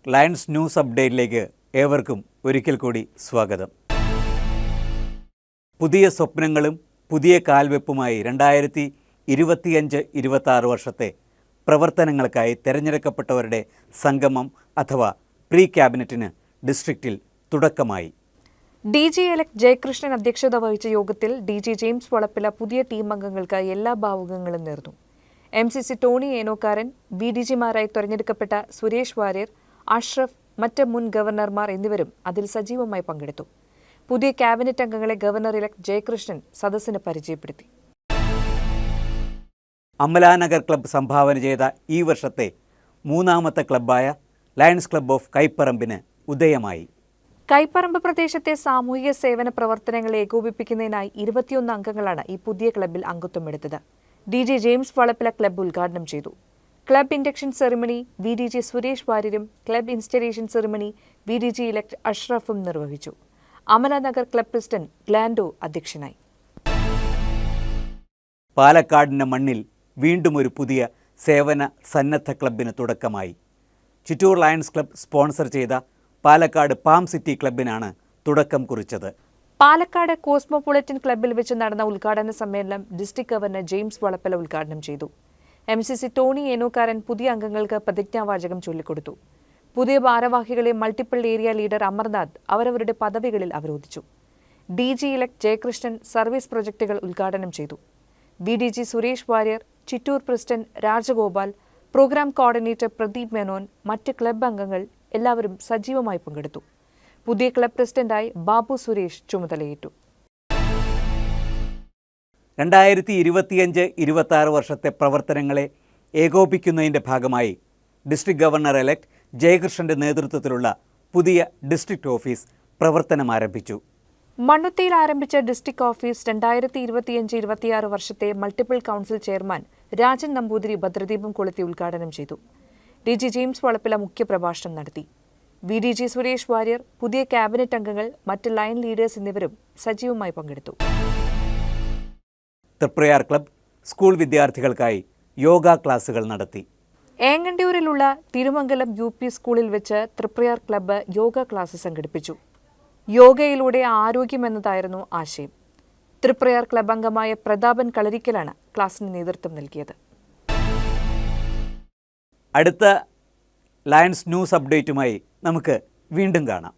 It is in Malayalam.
ലയൺസ് ന്യൂസ് അപ്ഡേറ്റിലേക്ക് ഏവർക്കും ഒരിക്കൽ കൂടി സ്വാഗതം. പുതിയ സ്വപ്നങ്ങളും പുതിയ കാൽവെപ്പുമായി 2025-26 വർഷത്തെ പ്രവർത്തനങ്ങൾക്കായി തിരഞ്ഞെടുക്കപ്പെട്ടവരുടെ സംഗമം അഥവാ പ്രീ ക്യാബിനറ്റിന് ഡിസ്ട്രിക്റ്റിൽ തുടക്കമായി. DG എലക്ട് ജയകൃഷ്ണൻ അധ്യക്ഷത വഹിച്ച യോഗത്തിൽ DG ജെയിംസ് വളപ്പില പുതിയ ടീം അംഗങ്ങൾക്ക് എല്ലാ ഭാവുകങ്ങളും നേർന്നു. MCC ടോണി ഏനോക്കാരൻ, BDGമാരായി തെരഞ്ഞെടുക്കപ്പെട്ട സുരേഷ് വാര്യർ, അഷ്റഫ്, മറ്റ് മുൻ ഗവർണർമാർ എന്നിവരും അതിൽ സജീവമായി പങ്കെടുത്തു. പുതിയ ക്യാബിനറ്റ് അംഗങ്ങളെ ഗവർണർ ഇലക്ട് ജയകൃഷ്ണൻ സദസ്സിന് പരിചയപ്പെടുത്തി. അമലാനഗർ ക്ലബ്ബ് സംഭാവന ചെയ്ത ഈ വർഷത്തെ മൂന്നാമത്തെ ക്ലബ്ബായ ലയൺസ് ക്ലബ്ബ് ഓഫ് കൈപ്പറമ്പിന് ഉദയമായി. കൈപ്പറമ്പ് പ്രദേശത്തെ സാമൂഹിക സേവന പ്രവർത്തനങ്ങളെ ഏകോപിപ്പിക്കുന്നതിനായി 21 അംഗങ്ങളാണ് ഈ പുതിയ ക്ലബ്ബിൽ അംഗത്വമെടുത്തത്. DG ജെയിംസ് വളപ്പില ക്ലബ്ബ് ഉദ്ഘാടനം ചെയ്തു. Club induction ceremony VDG Suresh വാര്യരും club installation ceremony VDG elect അഷ്റഫും നിർവഹിച്ചു. അമലാനഗർ ക്ലബ്ബ് പ്രസിഡന്റ് ഗ്ലാൻഡോ അധ്യക്ഷനായി. പാലക്കാടിൻ്റെ മണ്ണിൽ വീണ്ടും ഒരു പുതിയ സേവന സന്നദ്ധ ക്ലബ്ബിന് തുടക്കമായി. ചിറ്റൂർ ലയൺസ് ക്ലബ്ബ് സ്പോൺസർ ചെയ്ത പാലക്കാട് പാം സിറ്റി ക്ലബ്ബിനാണ് തുടക്കം കുറിച്ചത്. പാലക്കാട് കോസ്മോപൊളിറ്റൻ ക്ലബ്ബിൽ വെച്ച് നടന്ന ഉദ്ഘാടന സമ്മേളനം ഡിസ്ട്രിക്ട് ഗവർണർ ജെയിംസ് വളപ്പില ഉദ്ഘാടനം ചെയ്തു. MCC ടോണി ഏനോക്കാരൻ പുതിയ അംഗങ്ങൾക്ക് പ്രതിജ്ഞാവാചകം ചൊല്ലിക്കൊടുത്തു. പുതിയ ഭാരവാഹികളെ മൾട്ടിപ്പിൾ ഏരിയ ലീഡർ അമർനാഥ് അവരവരുടെ പദവികളിൽ അവരോധിച്ചു. DG ഇലക്ട് ജയകൃഷ്ണൻ സർവീസ് പ്രൊജക്ടുകൾ ഉദ്ഘാടനം ചെയ്തു. BDG Suresh Warrier, Chittur president Rajagopal, programme coordinator Pradeep Menon, മറ്റ് ക്ലബ്ബ് അംഗങ്ങൾ എല്ലാവരും സജീവമായി പങ്കെടുത്തു. പുതിയ ക്ലബ്ബ് പ്രസിഡന്റായി ബാബു സുരേഷ് ചുമതലയേറ്റു. 2025-26 വർഷത്തെ പ്രവർത്തനങ്ങളെ ഏകോപിക്കുന്നതിൻ്റെ ഭാഗമായി ഡിസ്ട്രിക്ട് ഗവർണർ എലക്ട് ജയകൃഷ്ണൻ്റെ നേതൃത്വത്തിലുള്ള പുതിയ ഡിസ്ട്രിക്ട് ഓഫീസ് പ്രവർത്തനം ആരംഭിച്ചു. മണ്ണുത്തിയിൽ ആരംഭിച്ച ഡിസ്ട്രിക്ട് ഓഫീസ് 2025-26 വർഷത്തെ multiple council chairman Rajan Namboothiri ഭദ്രദീപം കൊളുത്തി ഉദ്ഘാടനം ചെയ്തു. DG ജെയിംസ് വളപ്പില മുഖ്യപ്രഭാഷണം നടത്തി. VDG സുരേഷ് വാര്യർ, പുതിയ ക്യാബിനറ്റ് അംഗങ്ങൾ, മറ്റ് ലയൺ ലീഡേഴ്സ് എന്നിവരും സജീവമായി പങ്കെടുത്തു. തൃപ്രയാർ ക്ലബ്ബ് സ്കൂൾ വിദ്യാർത്ഥികൾക്കായി യോഗ ക്ലാസുകൾ നടത്തി. ഏങ്ങണ്ടിയൂരിലുള്ള തിരുമംഗലം UP സ്കൂളിൽ വെച്ച് തൃപ്രയാർ ക്ലബ്ബ് യോഗ ക്ലാസ് സംഘടിപ്പിച്ചു. യോഗയിലൂടെ ആരോഗ്യം എന്നതായിരുന്നു ആശയം. തൃപ്രയാർ ക്ലബ്ബ് അംഗമായ പ്രതാപൻ കളരിക്കലാണ് ക്ലാസിന് നേതൃത്വം നൽകിയത്. അടുത്ത ലയൺസ് ന്യൂസ് അപ്ഡേറ്റുമായി നമുക്ക് വീണ്ടും കാണാം.